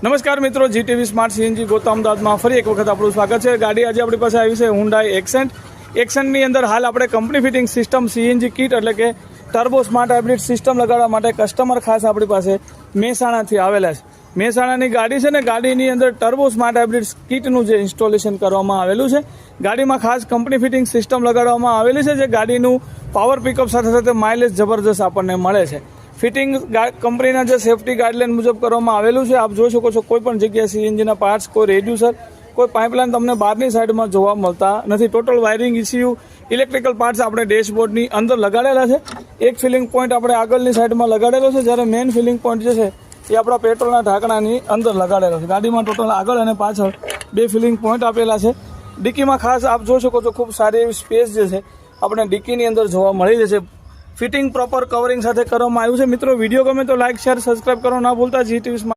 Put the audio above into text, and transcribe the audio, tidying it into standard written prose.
નમસ્કાર મિત્રો, GTV smart CNG ગોતા અમદાવાદમાં ફરી એક વખત આપણું સ્વાગત છે। ગાડી આજે આપણી પાસે આવી છે હુન્ડાઈ એક્સેન્ટની અંદર હાલ આપણે company fitting system CNG kit એટલે કે ટર્બો સ્માર્ટ હાઇબ્રિડ સિસ્ટમ લગાડવા માટે કસ્ટમર ખાસ આપણી પાસે મહેસાણાથી આવેલા છે। મહેસાણાની ગાડી છે ને, ગાડીની અંદર ટર્બો સ્માર્ટ હાઇબ્રિડ કિટનું જે ઇન્સ્ટોલેશન કરવામાં આવેલું છે, ગાડીમાં ખાસ કંપની ફિટિંગ સિસ્ટમ લગાડવામાં આવેલી છે, જે ગાડીનું પાવર પિકઅપ સાથે સાથે માઇલેજ જબરજસ્ત આપણને મળે છે। ફિટિંગ કંપનીના જે સેફટી ગાઈડલાઇન મુજબ કરવામાં આવેલું છે। આપ જોઈ શકો છો, કોઈ પણ જગ્યાએ સીએનજીના પાર્ટ્સ, કોઈ રેડ્યુસર, કોઈ પાઇપલાઇન તમને બહારની સાઈડમાં જોવા મળતા નથી। Total wiring issue, electrical parts આપણે ડેશબોર્ડની અંદર લગાડેલા છે। એક ફિલિંગ પોઈન્ટ આપણે આગળની સાઈડમાં લગાડેલો છે, જ્યારે મેઇન ફિલિંગ પોઈન્ટ જે છે એ આપણા પેટ્રોલના ઢાંકણાની અંદર લગાડેલો છે। ગાડીમાં ટોટલ આગળ અને પાછળ બે ફિલિંગ પોઈન્ટ આપેલા છે। ડિક્કીમાં ખાસ આપ જોઈ શકો છો, ખૂબ સારી એવી સ્પેસ જે છે આપણે ડિક્કીની અંદર જોવા મળી જશે। ફિટિંગ પ્રોપર કવરિંગ સાથે કરવામાં આવ્યું છે। મિત્રો, વિડીયો ગમે તો લાઇક, શેર, સબસ્ક્રાઇબ કરો ના ભૂલતા। જીટીવી